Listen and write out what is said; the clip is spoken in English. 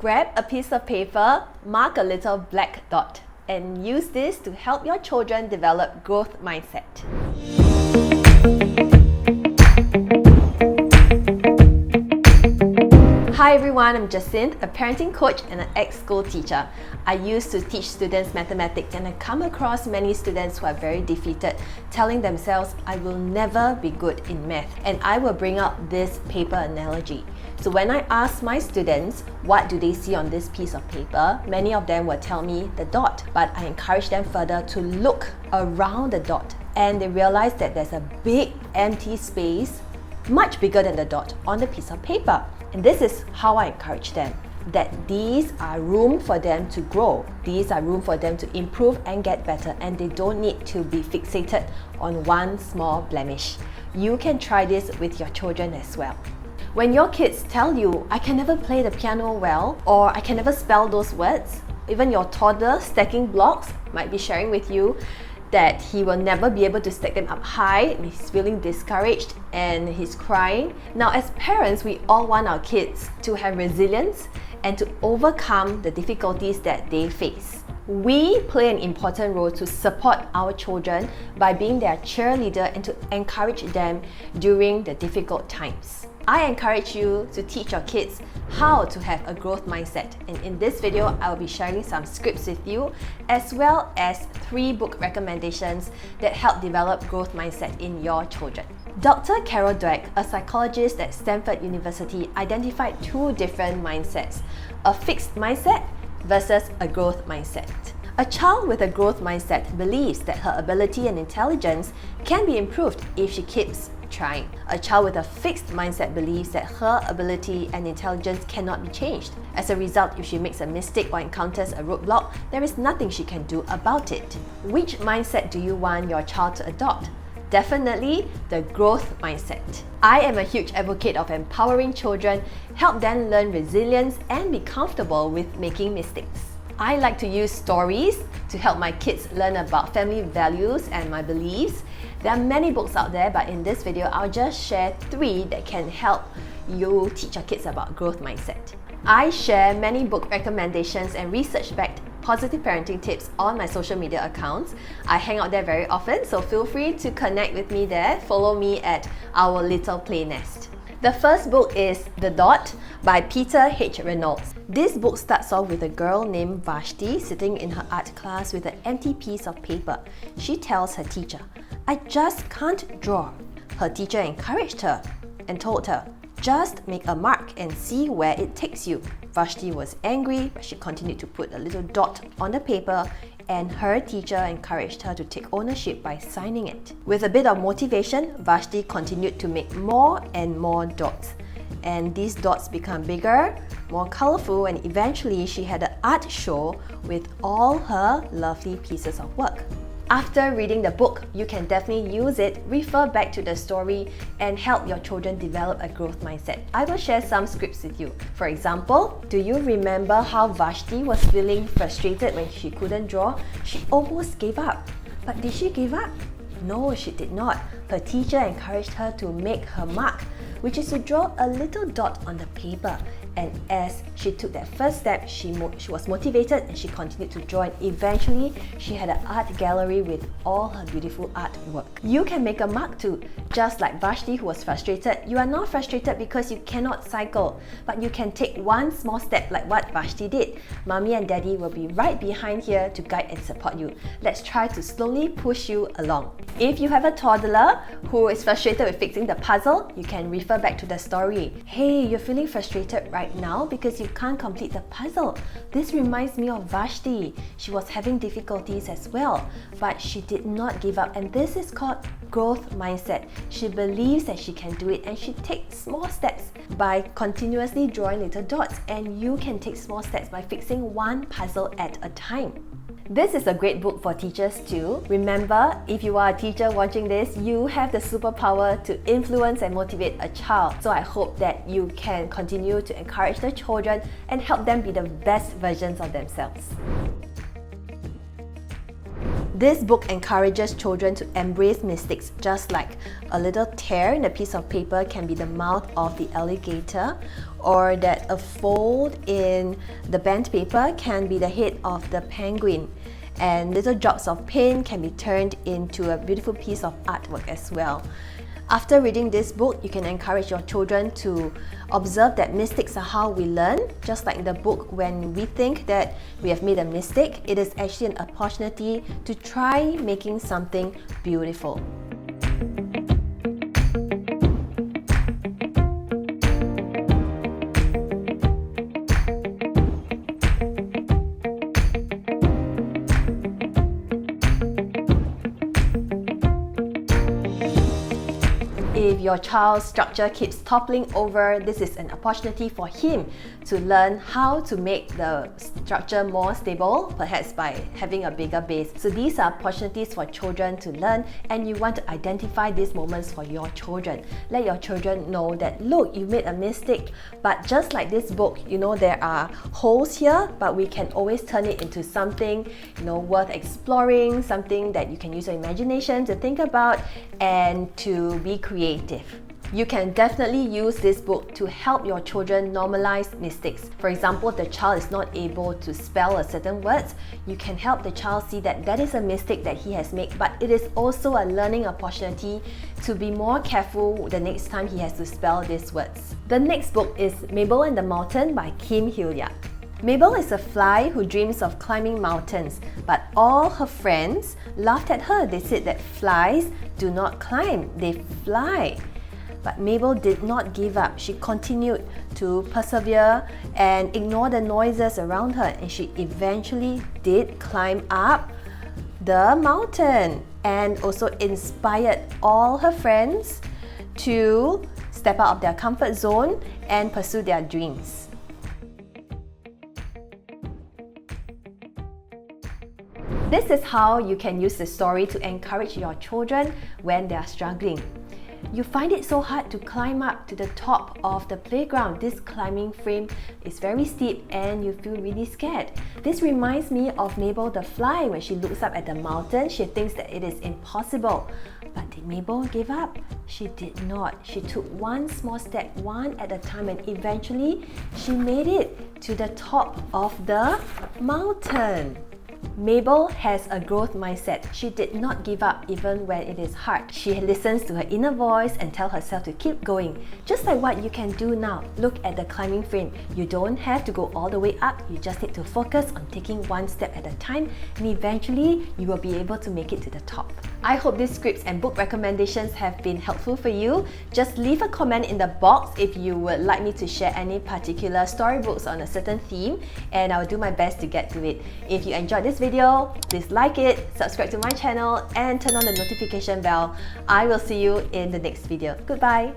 Grab a piece of paper, mark a little black dot, and use this to help your children develop growth mindset. Hi everyone, I'm Jacinth, a parenting coach and an ex-school teacher. I used to teach students mathematics and I come across many students who are very defeated, telling themselves, I will never be good in math. And I will bring up this paper analogy. So when I ask my students what do they see on this piece of paper, many of them will tell me the dot, but I encourage them further to look around the dot and they realize that there's a big empty space, much bigger than the dot, on the piece of paper. And this is how I encourage them, that these are room for them to grow. These are room for them to improve and get better, and they don't need to be fixated on one small blemish. You can try this with your children as well. When your kids tell you, I can never play the piano well, or I can never spell those words, even your toddler stacking blocks might be sharing with you that he will never be able to stack them up high and he's feeling discouraged and he's crying. Now, as parents, we all want our kids to have resilience and to overcome the difficulties that they face. We play an important role to support our children by being their cheerleader and to encourage them during the difficult times. I encourage you to teach your kids how to have a growth mindset, and in this video I will be sharing some scripts with you as well as 3 book recommendations that help develop growth mindset in your children. Dr. Carol Dweck, a psychologist at Stanford University, identified 2 different mindsets: a fixed mindset versus a growth mindset. A child with a growth mindset believes that her ability and intelligence can be improved if she keeps trying. A child with a fixed mindset believes that her ability and intelligence cannot be changed. As a result, if she makes a mistake or encounters a roadblock, there is nothing she can do about it. Which mindset do you want your child to adopt? Definitely the growth mindset. I am a huge advocate of empowering children, help them learn resilience and be comfortable with making mistakes. I like to use stories to help my kids learn about family values and my beliefs. There are many books out there, but in this video, I'll just share 3 that can help you teach your kids about growth mindset. I share many book recommendations and research-backed positive parenting tips on my social media accounts. I hang out there very often, so feel free to connect with me there. Follow me at ourlittleplaynest. The first book is The Dot by Peter H. Reynolds. This book starts off with a girl named Vashti sitting in her art class with an empty piece of paper. She tells her teacher, I just can't draw. Her teacher encouraged her and told her, just make a mark and see where it takes you. Vashti was angry, but she continued to put a little dot on the paper, and her teacher encouraged her to take ownership by signing it. With a bit of motivation, Vashti continued to make more and more dots. And these dots become bigger, more colorful, and eventually she had an art show with all her lovely pieces of work. After reading the book, you can definitely use it, refer back to the story, and help your children develop a growth mindset. I will share some scripts with you. For example, do you remember how Vashti was feeling frustrated when she couldn't draw? She almost gave up. But did she give up? No, she did not. Her teacher encouraged her to make her mark, which is to draw a little dot on the paper. And as she took that first step, she was motivated and she continued to draw, and eventually she had an art gallery with all her beautiful artwork. You can make a mark too. Just like Vashti who was frustrated, you are not frustrated because you cannot cycle, but you can take one small step like what Vashti did. Mommy and Daddy will be right behind here to guide and support you. Let's try to slowly push you along. If you have a toddler who is frustrated with fixing the puzzle, you can refer back to the story. Hey, you're feeling frustrated right now because you can't complete the puzzle. This reminds me of Vashti. She was having difficulties as well, but she did not give up, and this is called growth mindset. She believes that she can do it and she takes small steps by continuously drawing little dots, and you can take small steps by fixing one puzzle at a time. This is a great book for teachers too. Remember, if you are a teacher watching this, you have the superpower to influence and motivate a child. So I hope that you can continue to encourage the children and help them be the best versions of themselves. This book encourages children to embrace mistakes, just like a little tear in a piece of paper can be the mouth of the alligator, or that a fold in the bent paper can be the head of the penguin, and little drops of paint can be turned into a beautiful piece of artwork as well. After reading this book, you can encourage your children to observe that mistakes are how we learn. Just like the book, when we think that we have made a mistake, it is actually an opportunity to try making something beautiful. If your child's structure keeps toppling over, this is an opportunity for him to learn how to make the structure more stable, perhaps by having a bigger base. So these are opportunities for children to learn, and you want to identify these moments for your children. Let your children know that, look, you made a mistake, but just like this book, there are holes here, but we can always turn it into something worth exploring, something that you can use your imagination to think about and to be creative. You can definitely use this book to help your children normalize mistakes. For example, if the child is not able to spell a certain words, you can help the child see that that is a mistake that he has made, but it is also a learning opportunity to be more careful the next time he has to spell these words. The next book is Mabel and the Mountain by Kim Hillyard. Mabel is a fly who dreams of climbing mountains, but all her friends laughed at her. They said that flies do not climb, they fly. But Mabel did not give up. She continued to persevere and ignore the noises around her, and she eventually did climb up the mountain and also inspired all her friends to step out of their comfort zone and pursue their dreams. This is how you can use the story to encourage your children when they are struggling. You find it so hard to climb up to the top of the playground. This climbing frame is very steep and you feel really scared. This reminds me of Mabel the fly. When she looks up at the mountain, she thinks that it is impossible. But did Mabel give up? She did not. She took one small step, one at a time, and eventually she made it to the top of the mountain. Mabel has a growth mindset. She did not give up even when it is hard. She listens to her inner voice and tells herself to keep going. Just like what you can do now. Look at the climbing frame. You don't have to go all the way up. You just need to focus on taking one step at a time, and eventually you will be able to make it to the top. I hope these scripts and book recommendations have been helpful for you. Just leave a comment in the box if you would like me to share any particular storybooks on a certain theme, and I will do my best to get to it. If you enjoyed this video, please like it, subscribe to my channel, and turn on the notification bell. I will see you in the next video. Goodbye!